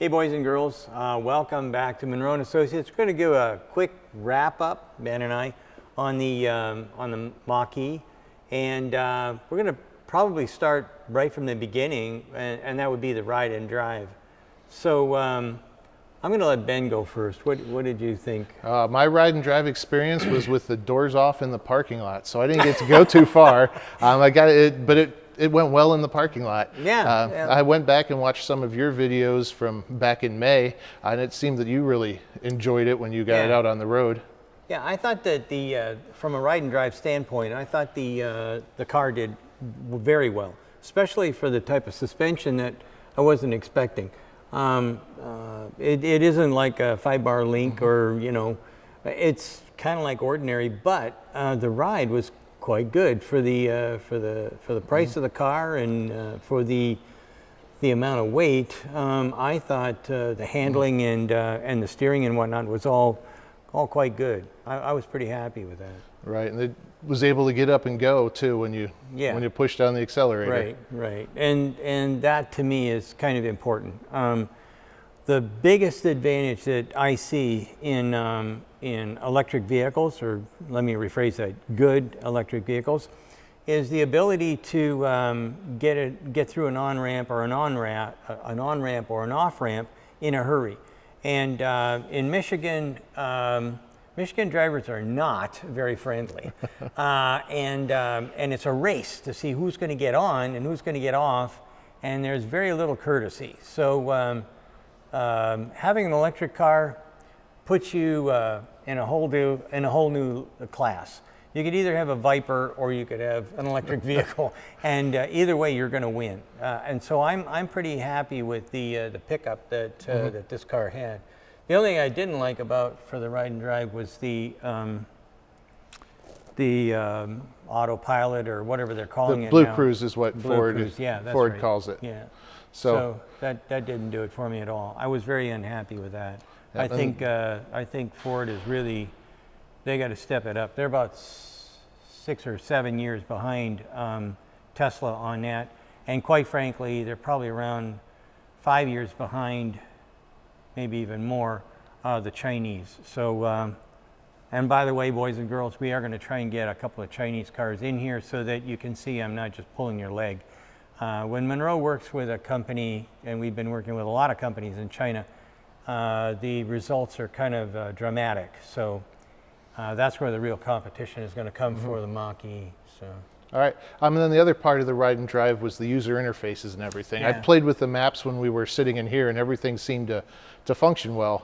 Hey boys and girls, welcome back to Munro & Associates. We're going to give a quick wrap up, Ben and I, on the Mach-E, and we're going to probably start right from the beginning, and that would be the ride and drive. So I'm going to let Ben go first. What did you think? My ride and drive experience was with the doors off in the parking lot, so I didn't get to go too far. I got it, but it went well in the parking lot. Yeah. I went back and watched some of your videos from back in May, and it seemed that you really enjoyed it when you got it out on the road. Yeah, I thought that from a ride and drive standpoint, I thought the car did very well, especially for the type of suspension that I wasn't expecting. It isn't like a 5-bar link or, it's kind of like ordinary, but the ride was quite good for the price of the car and for the amount of weight. I thought the handling and the steering and whatnot was all quite good. I was pretty happy with that. Right, and it was able to get up and go too when you pushed down the accelerator. Right, and that to me is kind of important. The biggest advantage that I see in electric vehicles, or let me rephrase that, good electric vehicles, is the ability to get through an on-ramp or an on-ramp or an off-ramp in a hurry. And in Michigan, Michigan drivers are not very friendly, and it's a race to see who's going to get on and who's going to get off, and there's very little courtesy. So having an electric car puts you in a whole new class. You could either have a Viper or you could have an electric vehicle, and either way you're going to win. And so I'm pretty happy with the pickup that that this car had. The only thing I didn't like for the ride and drive was the autopilot or whatever they're calling it Blue now. Cruise is what Ford right. calls it. Yeah. So that didn't do it for me at all. I was very unhappy with that. I think Ford is really, they got to step it up. They're about 6 or 7 years behind Tesla on that, and quite frankly, they're probably around 5 years behind, maybe even more, the Chinese. So, and by the way, boys and girls, we are going to try and get a couple of Chinese cars in here so that you can see I'm not just pulling your leg. When Munro works with a company, and we've been working with a lot of companies in China, the results are kind of dramatic. So that's where the real competition is going to come for the Mach-E. So. All right. And then the other part of the ride and drive was the user interfaces and everything. Yeah. I played with the maps when we were sitting in here, and everything seemed to function well.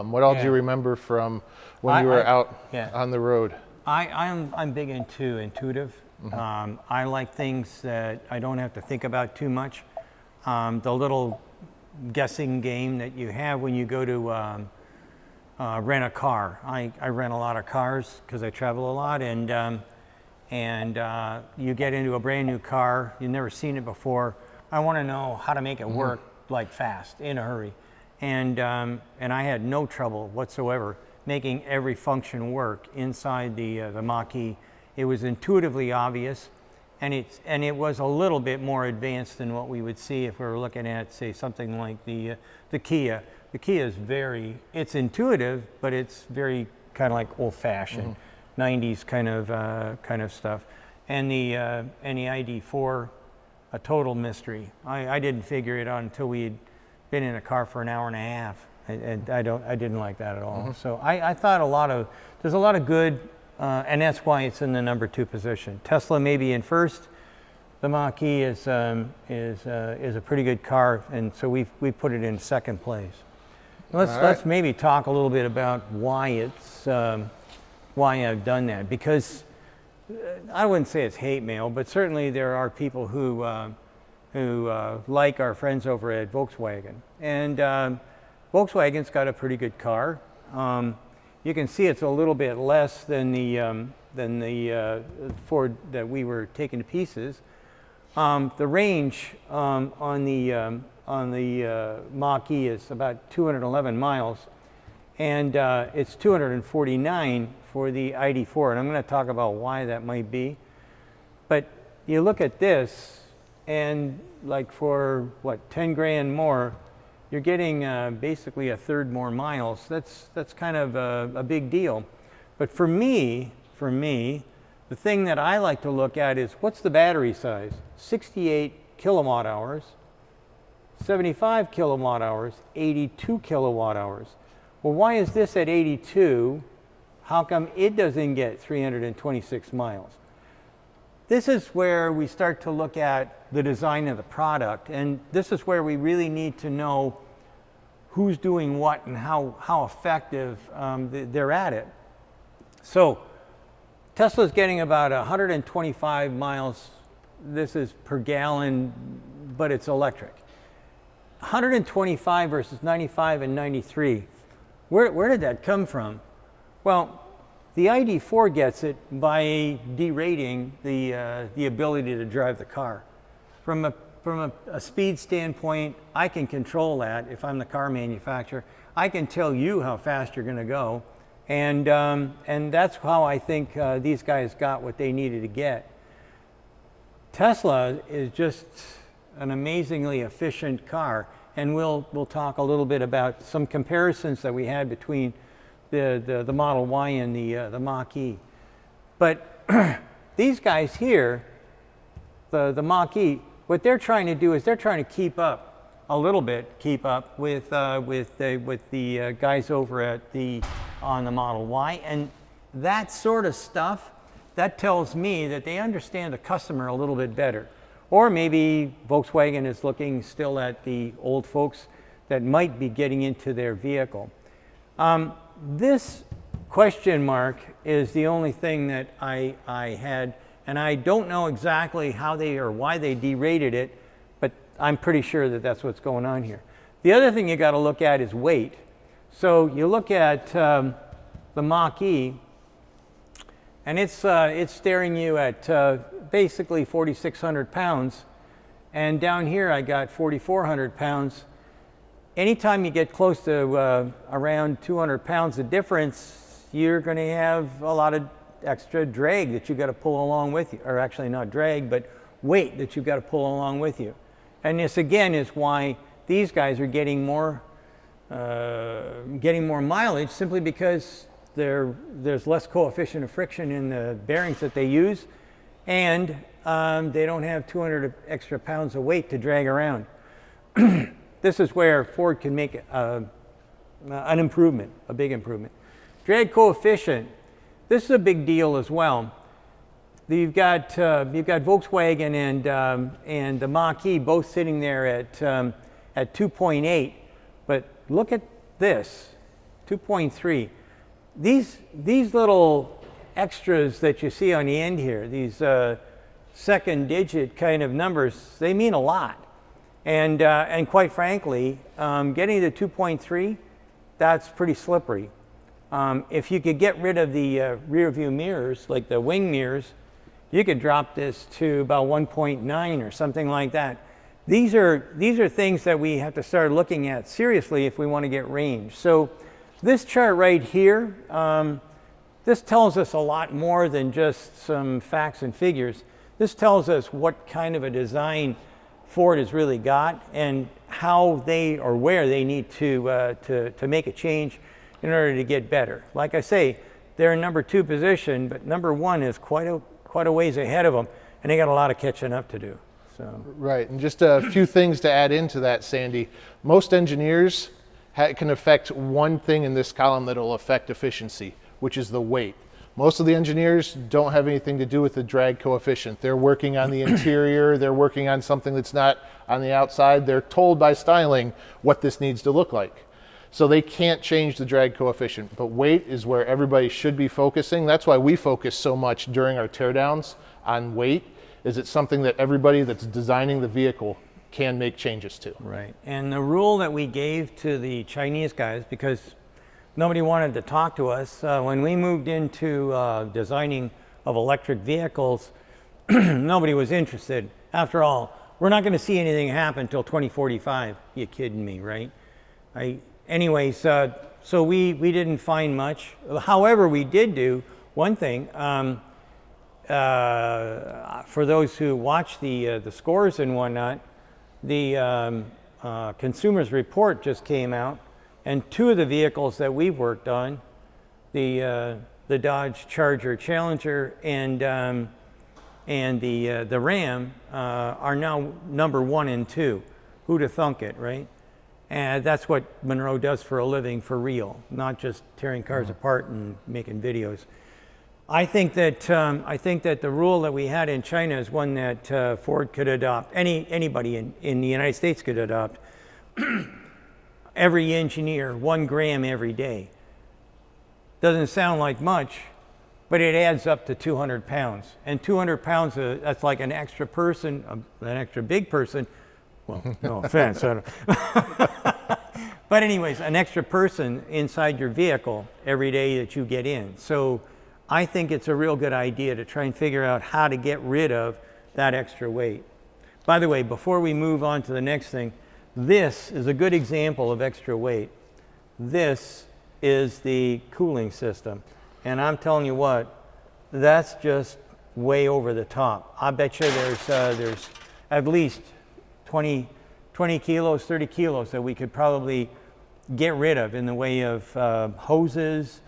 What all do you remember from when you were out on the road? I'm big into intuitive. I like things that I don't have to think about too much. The little guessing game that you have when you go to rent a car. I rent a lot of cars because I travel a lot, and you get into a brand new car, you've never seen it before. I want to know how to make it work like fast, in a hurry. And I had no trouble whatsoever making every function work inside the Mach-E. It was intuitively obvious, and it was a little bit more advanced than what we would see if we were looking at, say, something like the Kia. The Kia is it's intuitive, but it's very kind of like old-fashioned, 90s kind of stuff. And the ID4, a total mystery. I didn't figure it out until we had been in a car for an hour and a half, and I didn't like that at all. So I thought there's a lot of good. And that's why it's in the number 2 position. Tesla may be in first. The Mach-E is a pretty good car, and so we put it in second place. Let's maybe talk a little bit about why I've done that, because I wouldn't say it's hate mail, but certainly there are people who like our friends over at Volkswagen, and Volkswagen's got a pretty good car. You can see it's a little bit less than the Ford that we were taking to pieces. The range on the Mach-E is about 211 miles, and it's 249 for the ID4, and I'm going to talk about why that might be. But you look at this, and like for what, 10 grand more, you're getting basically a third more miles. That's kind of a big deal. But for me, the thing that I like to look at is what's the battery size? 68 kilowatt hours, 75 kilowatt hours, 82 kilowatt hours. Well, why is this at 82? How come it doesn't get 326 miles? This is where we start to look at the design of the product, and this is where we really need to know who's doing what and how effective they're at it. So Tesla's getting about 125 miles, this is per gallon, but it's electric. 125 versus 95 and 93. Where did that come from? Well, the ID4 gets it by derating the ability to drive the car. From a speed standpoint, I can control that if I'm the car manufacturer. I can tell you how fast you're going to go, and that's how I think these guys got what they needed to get. Tesla is just an amazingly efficient car, and we'll talk a little bit about some comparisons that we had between the Model Y and the Mach-E. But these guys here, the Mach-E, what they're trying to do is they're trying to keep up with the guys over on the Model Y, and that sort of stuff, that tells me that they understand the customer a little bit better. Or maybe Volkswagen is looking still at the old folks that might be getting into their vehicle. This question mark is the only thing that I had, and I don't know exactly how they or why they derated it, but I'm pretty sure that that's what's going on here. The other thing you got to look at is weight. So you look at the Mach-E, and it's staring you at basically 4,600 pounds, and down here I got 4,400 pounds. Anytime you get close to around 200 pounds of difference, you're going to have a lot of extra drag that you've got to pull along with you, or actually not drag, but weight that you've got to pull along with you. And this again is why these guys are getting more mileage, simply because there's less coefficient of friction in the bearings that they use, and they don't have 200 extra pounds of weight to drag around. This is where Ford can make an improvement, a big improvement. Drag coefficient, this is a big deal as well. You've got Volkswagen and the Mach-E both sitting there at 2.8, but look at this, 2.3. These little extras that you see on the end here, these second digit kind of numbers, they mean a lot. And quite frankly, getting to 2.3, that's pretty slippery. If you could get rid of the rear view mirrors, like the wing mirrors, you could drop this to about 1.9 or something like that. These are things that we have to start looking at seriously if we want to get range. So this chart right here, this tells us a lot more than just some facts and figures. This tells us what kind of a design Ford has really got, and how they or where they need to make a change in order to get better. Like I say, they're in number 2 position, but number 1 is quite a ways ahead of them, and they got a lot of catching up to do. So. Right, and just a few things to add into that, Sandy. Most engineers can affect one thing in this column that will affect efficiency, which is the weight. Most of the engineers don't have anything to do with the drag coefficient. They're working on the interior, they're working on something that's not on the outside. They're told by styling what this needs to look like. So they can't change the drag coefficient, but weight is where everybody should be focusing. That's why we focus so much during our teardowns on weight, is it's something that everybody that's designing the vehicle can make changes to. Right, and the rule that we gave to the Chinese guys, because nobody wanted to talk to us. When we moved into designing of electric vehicles, nobody was interested. After all, we're not going to see anything happen until 2045. You kidding me, right? Anyways, so we didn't find much. However, we did do one thing. For those who watch the scores and whatnot, Consumer's Report just came out, and 2 of the vehicles that we've worked on, the Dodge Charger Challenger and the Ram, are now number 1 and 2. Who'd have thunk it, right? And that's what Munro does for a living, for real, not just tearing cars apart and making videos. I think that the rule that we had in China is one that Ford could adopt. Anybody in the United States could adopt. Every engineer, 1 gram every day. Doesn't sound like much, but it adds up to 200 pounds. And 200 pounds, that's like an extra person, an extra big person. Well, no offense. But anyways, an extra person inside your vehicle every day that you get in. So I think it's a real good idea to try and figure out how to get rid of that extra weight. By the way, before we move on to the next thing, this is a good example of extra weight. This is the cooling system. And I'm telling you what, that's just way over the top. I bet you there's at least 20 kilos, 30 kilos that we could probably get rid of in the way of hoses,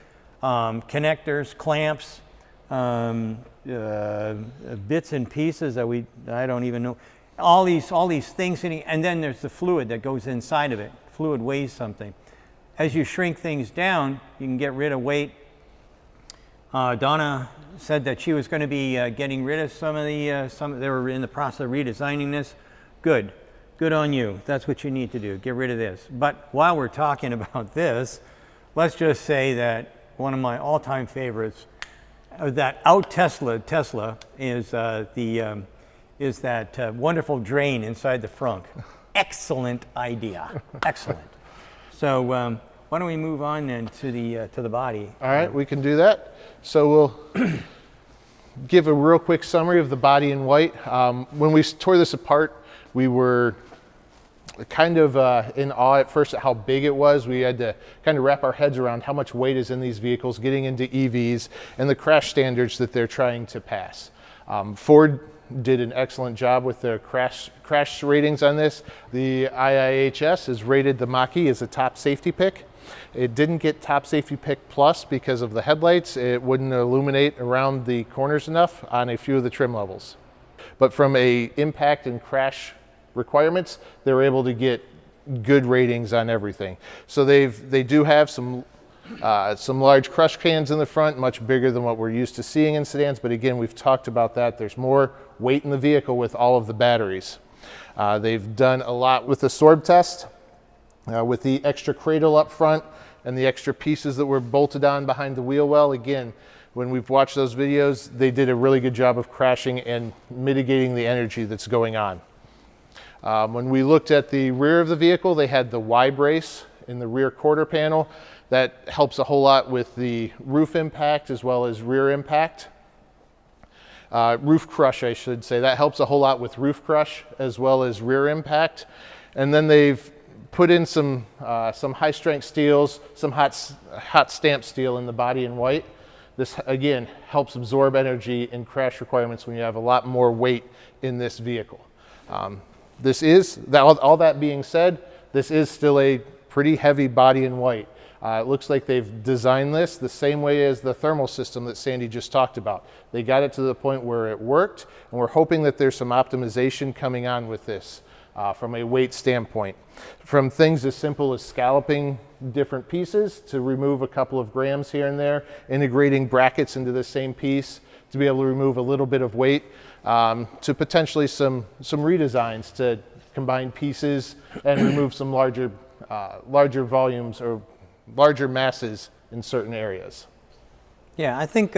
connectors, clamps, bits and pieces that I don't even know. All these things, and then there's the fluid that goes inside of it. Fluid weighs something. As you shrink things down, you can get rid of weight. Donna said that she was going to be getting rid of some. They were in the process of redesigning this. Good on you. That's what you need to do. Get rid of this. But while we're talking about this, let's just say that one of my all-time favorites, that out Tesla is that wonderful drain inside the frunk. Excellent idea. Excellent. So why don't we move on then to the body? All right, we can do that. So we'll give a real quick summary of the body in white. When we tore this apart, we were kind of in awe at first at how big it was. We had to kind of wrap our heads around how much weight is in these vehicles, getting into EVs and the crash standards that they're trying to pass. Ford did an excellent job with their crash ratings on this. The IIHS has rated the Mach-E as a top safety pick. It didn't get top safety pick plus because of the headlights. It wouldn't illuminate around the corners enough on a few of the trim levels. But from a impact and crash requirements, they were able to get good ratings on everything. So they do have some large crush cans in the front, much bigger than what we're used to seeing in sedans. But again, we've talked about that. There's more weight in the vehicle with all of the batteries. They've done a lot with the sorb test, with the extra cradle up front and the extra pieces that were bolted on behind the wheel well. Again, when we've watched those videos, they did a really good job of crashing and mitigating the energy that's going on. When we looked at the rear of the vehicle, they had the Y brace in the rear quarter panel. That helps a whole lot with the roof impact as well as rear impact. Roof crush, I should say. That helps a whole lot with roof crush as well as rear impact. And then they've put in some high strength steels, some hot stamp steel in the body in white. This again helps absorb energy in crash requirements when you have a lot more weight in this vehicle. All that being said, this is still a pretty heavy body in white. It looks like they've designed this the same way as the thermal system that Sandy just talked about. They got it to the point where it worked, and we're hoping that there's some optimization coming on with this from a weight standpoint. From things as simple as scalloping different pieces to remove a couple of grams here and there, integrating brackets into the same piece to be able to remove a little bit of weight, to potentially some redesigns to combine pieces and remove some larger volumes or larger masses in certain areas. Yeah, I think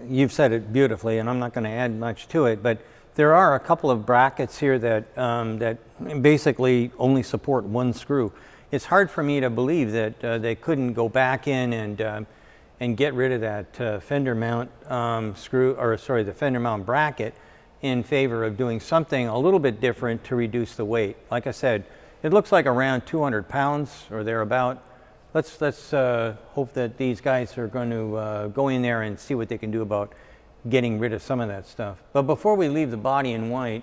you've said it beautifully, and I'm not going to add much to it, but there are a couple of brackets here that basically only support one screw. It's hard for me to believe that they couldn't go back in and get rid of that fender mount the fender mount bracket in favor of doing something a little bit different to reduce the weight. Like I said, it looks like around 200 pounds or thereabout. Let's hope that these guys are going to go in there and see what they can do about getting rid of some of that stuff. But before we leave the body in white,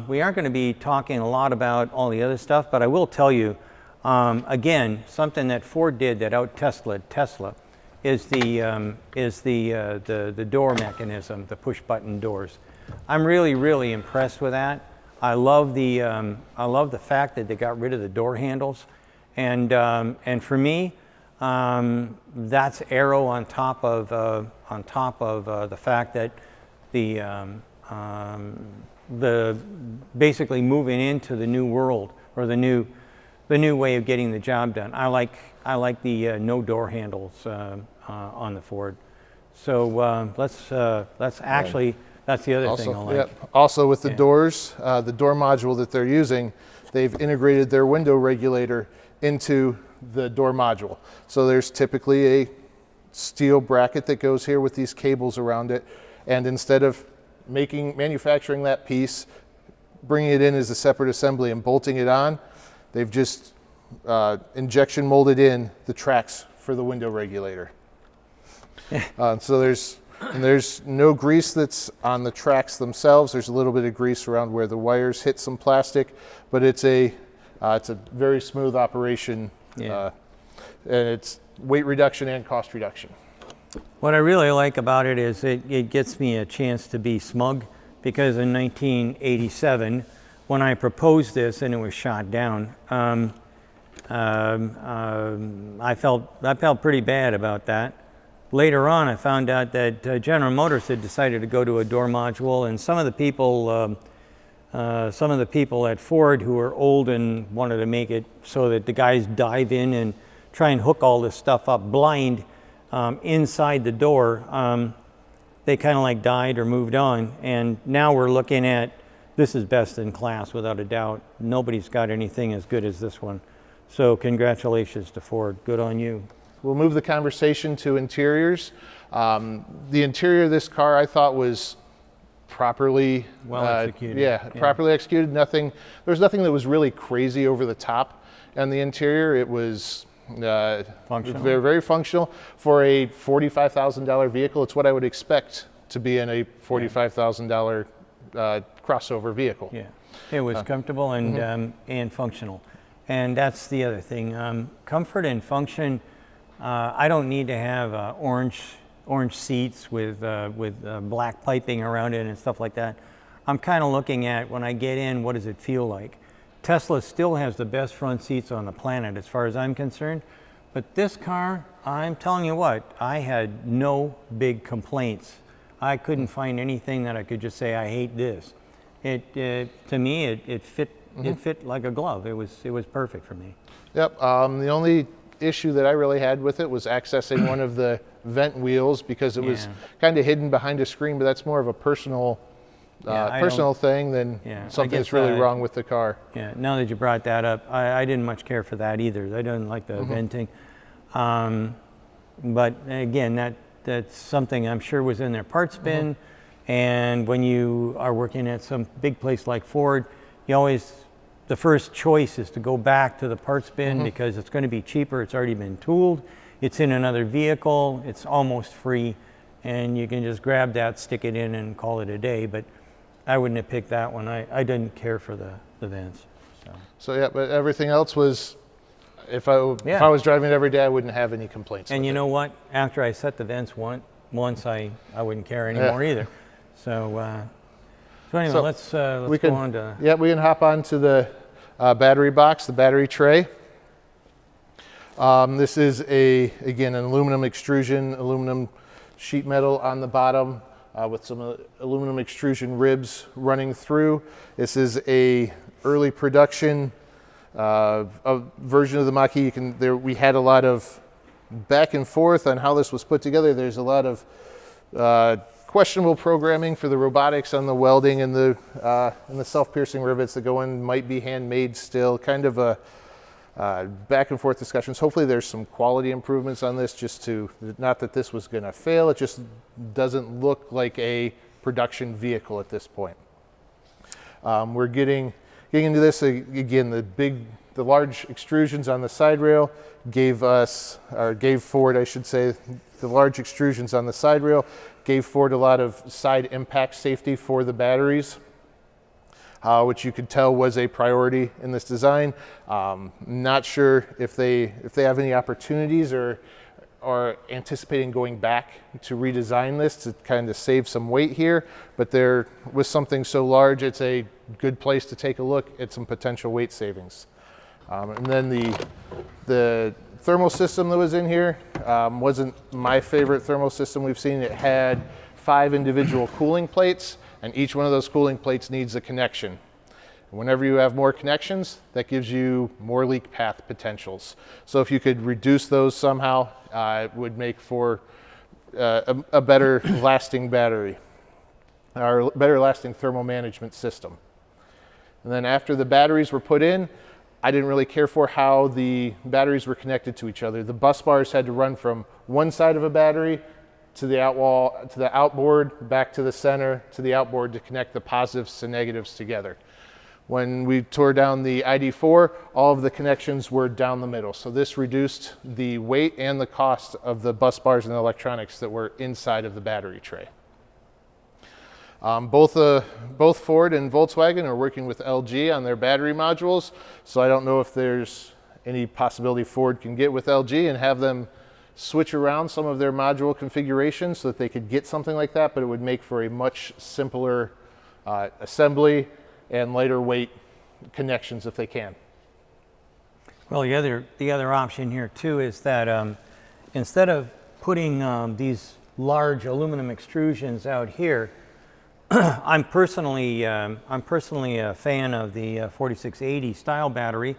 We aren't going to be talking a lot about all the other stuff, but I will tell you, again, something that Ford did that out-Tesla'd Tesla is the door mechanism, the push-button doors. I'm really, really impressed with that. I love the fact that they got rid of the door handles, and for me, that's aero on top of the fact that the basically moving into the new world, or the new way of getting the job done. I like the no door handles on the Ford. So let's actually, that's the other thing I like. Yep. Also with the doors, the door module that they're using, they've integrated their window regulator into the door module. So there's typically a steel bracket that goes here with these cables around it, and instead of manufacturing that piece, bringing it in as a separate assembly and bolting it on, they've just injection molded in the tracks for the window regulator. So there's no grease that's on the tracks themselves. There's a little bit of grease around where the wires hit some plastic, but it's a very smooth operation, and it's weight reduction and cost reduction. What I really like about it is it gets me a chance to be smug, because in 1987, when I proposed this and it was shot down, I felt pretty bad about that. Later on, I found out that General Motors had decided to go to a door module, and some of the people at Ford who were old and wanted to make it so that the guys dive in and try and hook all this stuff up blind inside the door, they kind of like died or moved on. And now we're looking at, this is best in class without a doubt. Nobody's got anything as good as this one. So congratulations to Ford, good on you. We'll move the conversation to interiors. The interior of this car I thought was properly well executed. Properly executed. There was nothing that was really crazy over the top. And the interior, it was functional. Very, very functional for a $45,000 vehicle. It's what I would expect to be in a $45,000 crossover vehicle. Yeah, it was comfortable and functional, and that's the other thing. Comfort and function. I don't need to have orange seats with black piping around it and stuff like that. I'm kind of looking at, when I get in, what does it feel like? Tesla still has the best front seats on the planet as far as I'm concerned, but this car, I'm telling you what, I had no big complaints. I couldn't find anything that I could just say I hate this. To me, it fit. It fit like a glove. It was perfect for me. Yep. The only issue that I really had with it was accessing one of the vent wheels, because it was kind of hidden behind a screen. But that's more of a personal thing than something that's really wrong with the car. Yeah. Now that you brought that up, I didn't much care for that either. I didn't like the venting. But again, that's something I'm sure was in their parts bin. And when you are working at some big place like Ford, the first choice is to go back to the parts bin because it's going to be cheaper. It's already been tooled. It's in another vehicle. It's almost free. And you can just grab that, stick it in, and call it a day. But I wouldn't have picked that one. I didn't care for the vents. So yeah, but everything else was, if I was driving it every day, I wouldn't have any complaints. And you know what? After I set the vents once, I wouldn't care anymore either. So anyway, let's go on to... Yeah, we can hop on to the battery box, the battery tray. This is again, an aluminum extrusion, aluminum sheet metal on the bottom with some aluminum extrusion ribs running through. This is a early production version of the Mach-E. We had a lot of back and forth on how this was put together. There's a lot of questionable programming for the robotics on the welding and the self-piercing rivets that go in. Might be handmade still. Kind of a back and forth discussions. Hopefully there's some quality improvements on this, not that this was going to fail. It just doesn't look like a production vehicle at this point. We're getting into this again. The large extrusions on the side rail gave Ford, I should say, the large extrusions on the side rail gave Ford a lot of side impact safety for the batteries. which you could tell was a priority in this design. Not sure if they have any opportunities or anticipating going back to redesign this to kind of save some weight here, but there, with something so large, it's a good place to take a look at some potential weight savings. And then the thermal system that was in here wasn't my favorite thermal system we've seen. It had 5 individual cooling plates, and each one of those cooling plates needs a connection. Whenever you have more connections, that gives you more leak path potentials. So if you could reduce those somehow, it would make for a better lasting battery, or better lasting thermal management system. And then after the batteries were put in, I didn't really care for how the batteries were connected to each other. The bus bars had to run from one side of a battery to the outwall, to the outboard, back to the center, to the outboard to connect the positives to negatives together. When we tore down the ID4, all of the connections were down the middle. So this reduced the weight and the cost of the bus bars and electronics that were inside of the battery tray. Both Ford and Volkswagen are working with LG on their battery modules. So I don't know if there's any possibility Ford can get with LG and have them switch around some of their module configurations so that they could get something like that, but it would make for a much simpler assembly and lighter weight connections if they can. Well, the other option here too is that instead of putting these large aluminum extrusions out here, I'm personally a fan of the 4680 style battery,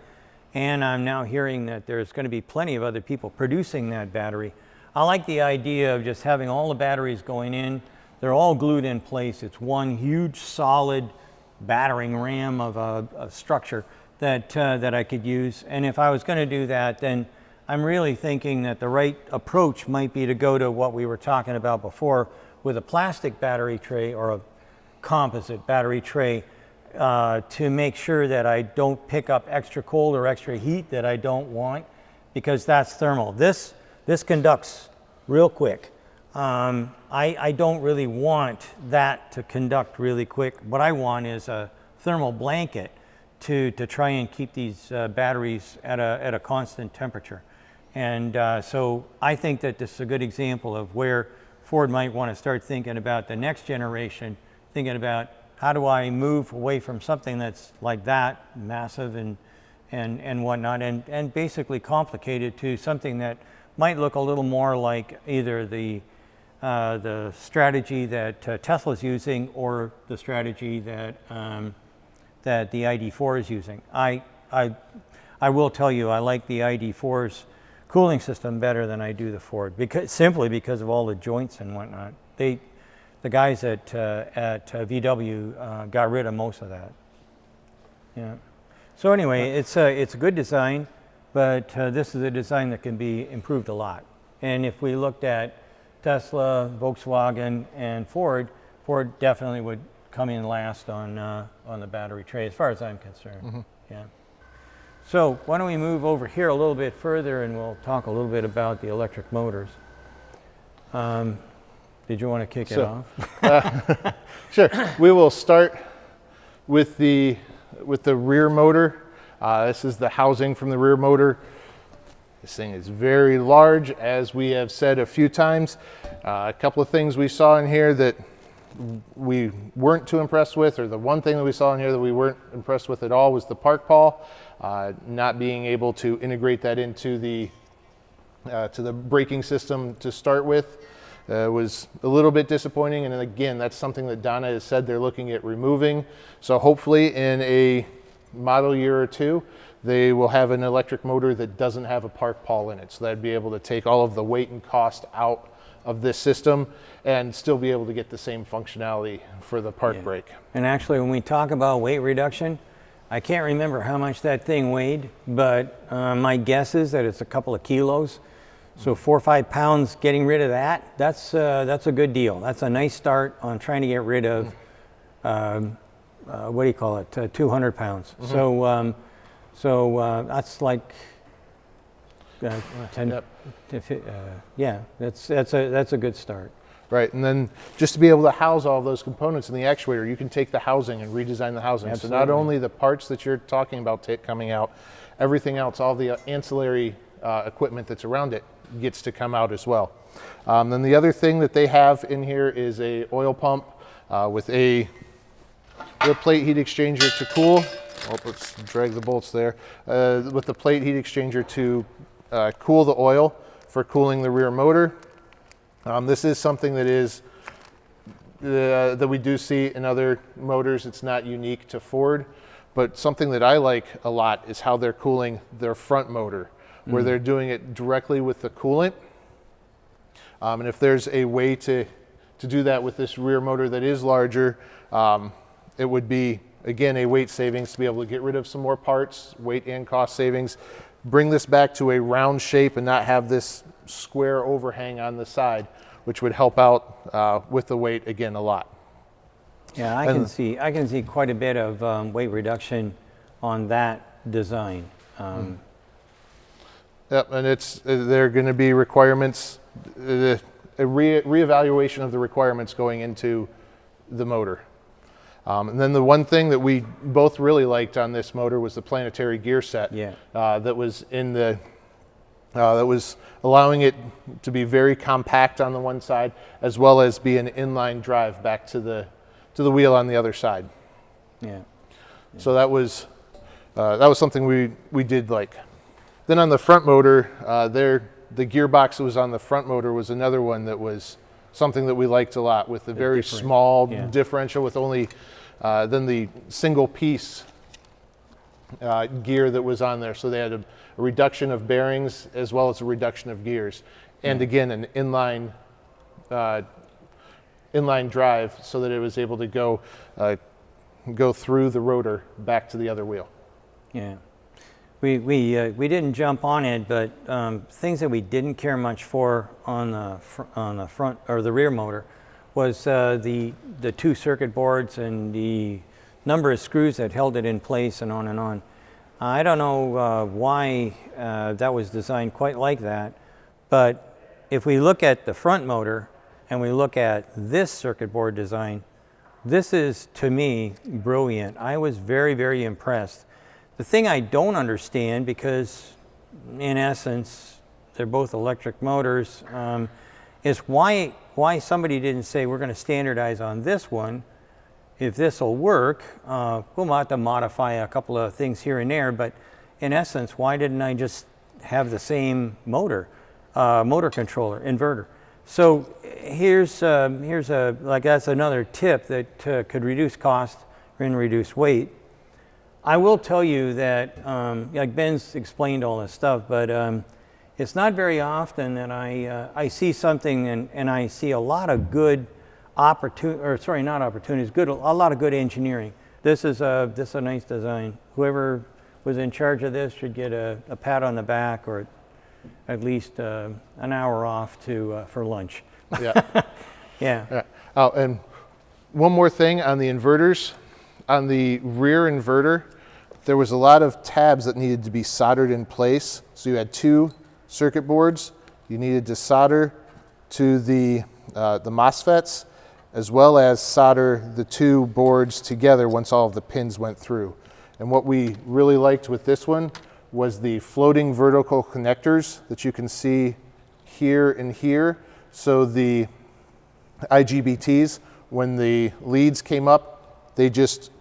and I'm now hearing that there's going to be plenty of other people producing that battery. I like the idea of just having all the batteries going in. They're all glued in place. It's one huge solid battering ram of a structure that I could use. And if I was going to do that, then I'm really thinking that the right approach might be to go to what we were talking about before with a plastic battery tray or a composite battery tray to make sure that I don't pick up extra cold or extra heat that I don't want, because that's thermal. This conducts real quick. I don't really want that to conduct really quick. What I want is a thermal blanket to try and keep these batteries at a constant temperature. And so I think that this is a good example of where Ford might want to start thinking about the next generation, thinking about how do I move away from something that's like that, massive and whatnot, and basically complicated to something that might look a little more like either the strategy that Tesla's using or the strategy that that the ID4 is using. I will tell you, I like the ID4's cooling system better than I do the Ford, simply because of all the joints and whatnot. The guys at VW got rid of most of that. Yeah. So anyway, it's a good design, but this is a design that can be improved a lot. And if we looked at Tesla, Volkswagen, and Ford definitely would come in last on the battery tray, as far as I'm concerned. Mm-hmm. Yeah. So why don't we move over here a little bit further, and we'll talk a little bit about the electric motors. Did you want to kick it off? Sure. We will start with the rear motor. This is the housing from the rear motor. This thing is very large, as we have said a few times. A couple of things we saw in here that we weren't too impressed with, or the one thing that we saw in here that we weren't impressed with at all was the park pawl, not being able to integrate that into the braking system to start with. Was a little bit disappointing, and again, that's something that Donna has said they're looking at removing. So hopefully in a model year or two, they will have an electric motor that doesn't have a park pawl in it. So that'd be able to take all of the weight and cost out of this system and still be able to get the same functionality for the park brake. And actually, when we talk about weight reduction, I can't remember how much that thing weighed, but my guess is that it's a couple of kilos. So 4 or 5 pounds, getting rid of that's a good deal. That's a nice start on trying to get rid of, what do you call it, 200 pounds. Mm-hmm. So that's like 10, yep. yeah, that's a good start. Right, and then just to be able to house all those components in the actuator, you can take the housing and redesign the housing. Absolutely. So not only the parts that you're talking about coming out, everything else, all the ancillary equipment that's around it gets to come out as well. Then the other thing that they have in here is a oil pump with a plate heat exchanger to cool. Oh, let's drag the bolts there. With the plate heat exchanger to cool the oil for cooling the rear motor. This is something that is that we do see in other motors. It's not unique to Ford, but something that I like a lot is how they're cooling their front motor, where they're doing it directly with the coolant. And if there's a way to do that with this rear motor that is larger, it would be, again, a weight savings to be able to get rid of some more parts, weight and cost savings, bring this back to a round shape and not have this square overhang on the side, which would help out with the weight again a lot. Yeah, I can see quite a bit of weight reduction on that design. Yep, and there are going to be requirements, a reevaluation of the requirements going into the motor. And then the one thing that we both really liked on this motor was the planetary gear set. Yeah. That was in the that was allowing it to be very compact on the one side, as well as be an inline drive back to the wheel on the other side. Yeah. So that was something we did like. Then on the front motor, the gearbox that was on the front motor was another one that was something that we liked a lot, with the very small differential with only then the single piece gear that was on there. So they had a reduction of bearings as well as a reduction of gears, and again an inline drive, so that it was able to go through the rotor back to the other wheel. Yeah. We didn't jump on it, but things that we didn't care much for on the front or the rear motor was the two circuit boards and the number of screws that held it in place, and on and on. I don't know why that was designed quite like that, but if we look at the front motor and we look at this circuit board design, this is, to me, brilliant. I was very, very impressed. The thing I don't understand, because in essence they're both electric motors, is why somebody didn't say we're going to standardize on this one. If this will work, we'll have to modify a couple of things here and there, but in essence, why didn't I just have the same motor controller, inverter? So here's that's another tip that could reduce cost and reduce weight. I will tell you that, like Ben's explained all this stuff, but it's not very often that I see something and I see a lot of good a lot of good engineering. This is a nice design. Whoever was in charge of this should get a pat on the back, or at least an hour off for lunch. Yeah. Yeah. Oh, and one more thing on the inverters. On the rear inverter, there was a lot of tabs that needed to be soldered in place. So you had two circuit boards. You needed to solder to the MOSFETs, as well as solder the two boards together once all of the pins went through. And what we really liked with this one was the floating vertical connectors that you can see here and here. So the IGBTs, when the leads came up, they just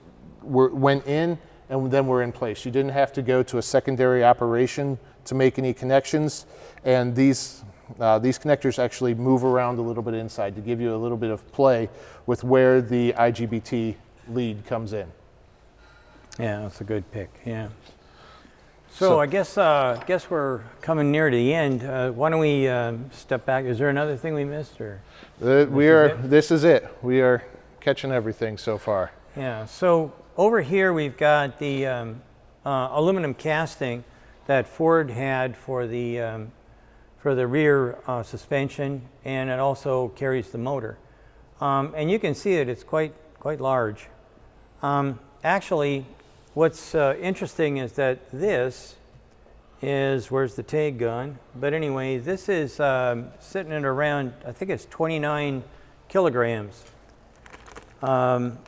went in and then were in place. You didn't have to go to a secondary operation to make any connections. And these connectors actually move around a little bit inside to give you a little bit of play with where the IGBT lead comes in. Yeah, that's a good pick. Yeah. So I guess we're coming near the end. Why don't we step back? Is there another thing we missed, or? This is it. We are catching everything so far. Yeah. So over here we've got the aluminum casting that Ford had for the rear suspension, and it also carries the motor. And you can see that it's quite large. Actually, what's interesting is that this is, where's the tag gun? But anyway, this is sitting at around, I think it's 29 kilograms. And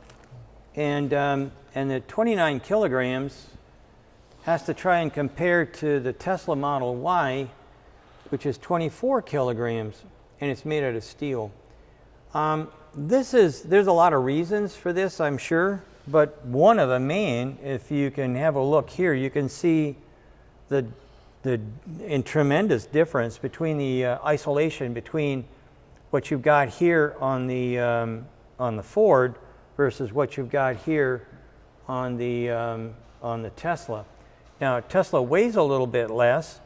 the 29 kilograms has to try and compare to the Tesla Model Y, which is 24 kilograms, and it's made out of steel. There's a lot of reasons for this, I'm sure, but one of the main, if you can have a look here, you can see the tremendous difference between the isolation between what you've got here on the Ford versus what you've got here on the Tesla. Now, Tesla weighs a little bit less,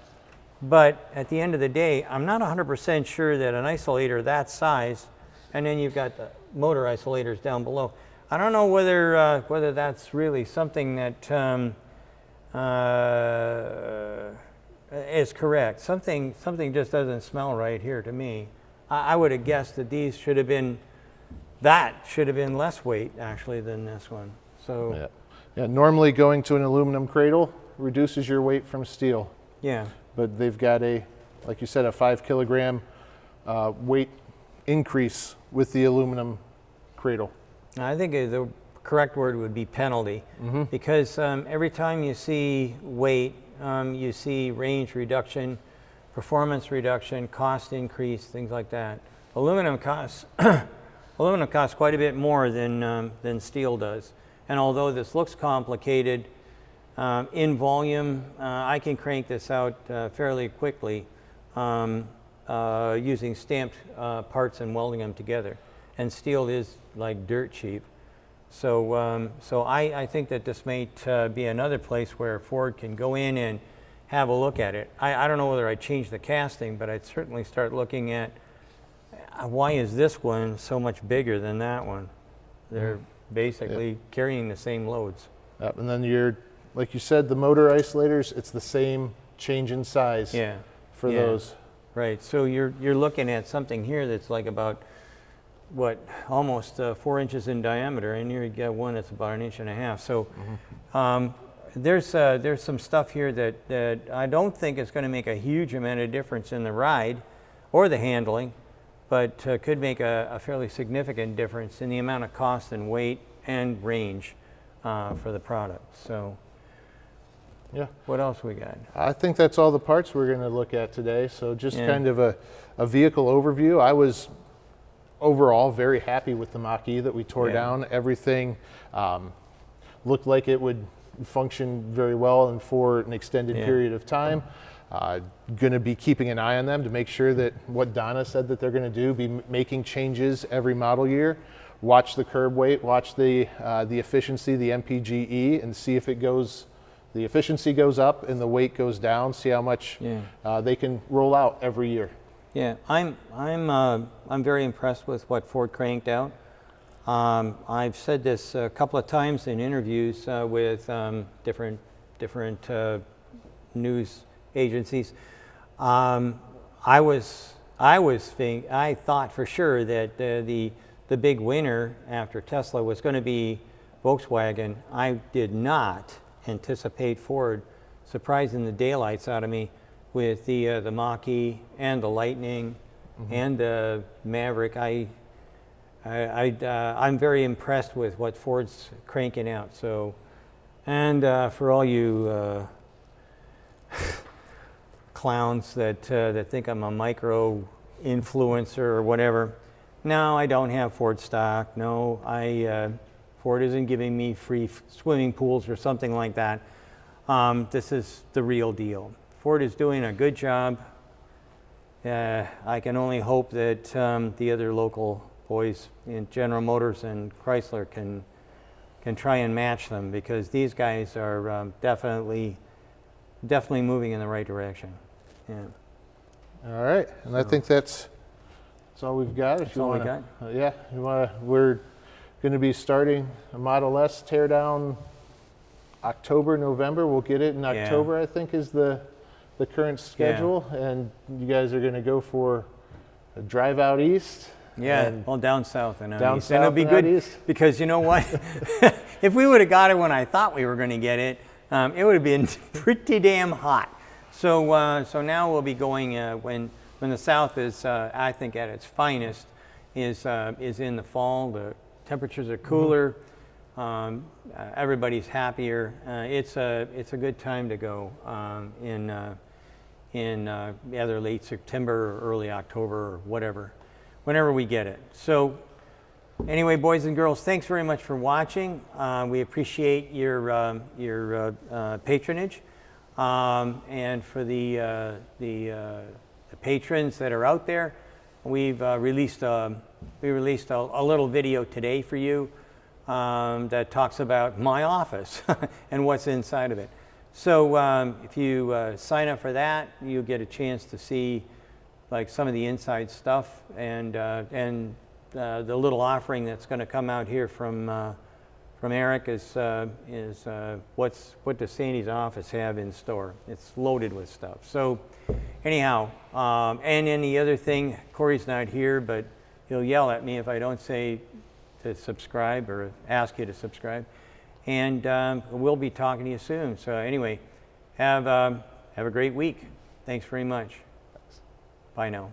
but at the end of the day, I'm not 100% sure that an isolator that size, and then you've got the motor isolators down below. I don't know whether that's really something that is correct. Something just doesn't smell right here to me. I would have guessed that these should have been less weight actually than this one. So yeah. Normally going to an aluminum cradle reduces your weight from steel. Yeah. But they've got like you said, a 5 kilogram weight increase with the aluminum cradle. I think the correct word would be penalty, because every time you see weight, you see range reduction, performance reduction, cost increase, things like that. Aluminum costs quite a bit more than steel does. And although this looks complicated, in volume, I can crank this out fairly quickly using stamped parts and welding them together. And steel is like dirt cheap. So I think that this may be another place where Ford can go in and have a look at it. I don't know whether I'd change the casting, but I'd certainly start looking at why is this one so much bigger than that one? They're basically carrying the same loads. And then like you said, the motor isolators, it's the same change in size for those. Right, so you're looking at something here that's like about, almost 4 inches in diameter, and here you get one that's about 1.5 inches. So there's some stuff here that I don't think is going to make a huge amount of difference in the ride or the handling, but could make a fairly significant difference in the amount of cost and weight and range for the product. So yeah. What else we got? I think that's all the parts we're going to look at today. So just kind of a vehicle overview. I was overall very happy with the Mach-E that we tore down. Everything looked like it would function very well and for an extended period of time. Going to be keeping an eye on them to make sure that what Donna said that they're going to do, be making changes every model year. Watch the curb weight, watch the efficiency, the MPGE, and see if the efficiency goes up and the weight goes down. See how much they can roll out every year. Yeah, I'm very impressed with what Ford cranked out. I've said this a couple of times in interviews with different news agencies. I thought for sure that the big winner after Tesla was going to be Volkswagen. I did not anticipate Ford surprising the daylights out of me with the Mach-E and the Lightning and the Maverick. I'm very impressed with what Ford's cranking out. So, and for all you clowns that think I'm a micro influencer or whatever, no, I don't have Ford stock. No, Ford isn't giving me free swimming pools or something like that. This is the real deal. Ford is doing a good job. I can only hope that the other local boys in General Motors and Chrysler can try and match them, because these guys are definitely moving in the right direction. Yeah. All right, and I think that's all we've got. That's all we got? We're going to be starting a Model S teardown October, November. We'll get it in October, I think, is the current schedule. And you guys are going to go for a drive out east. Yeah, well, down south and out east. And it'll be good because you know what? If we would have got it when I thought we were going to get it, it would have been pretty damn hot. So now we'll be going when the south is, I think, at its finest is in the fall. The temperatures are cooler. Everybody's happier. It's a good time to go in either late September or early October or whenever we get it. So anyway, boys and girls, thanks very much for watching. We appreciate your patronage, and for the patrons that are out there, we've released a little video today for you that talks about my office and what's inside of it. So if you sign up for that, you'll get a chance to see like some of the inside stuff, and the little offering that's going to come out here from Eric is what does Sandy's office have in store. It's loaded with stuff. So anyhow, and then the other thing, Corey's not here, but he'll yell at me if I don't say to subscribe or ask you to subscribe. And we'll be talking to you soon. So anyway, have a great week. Thanks very much. Bye now.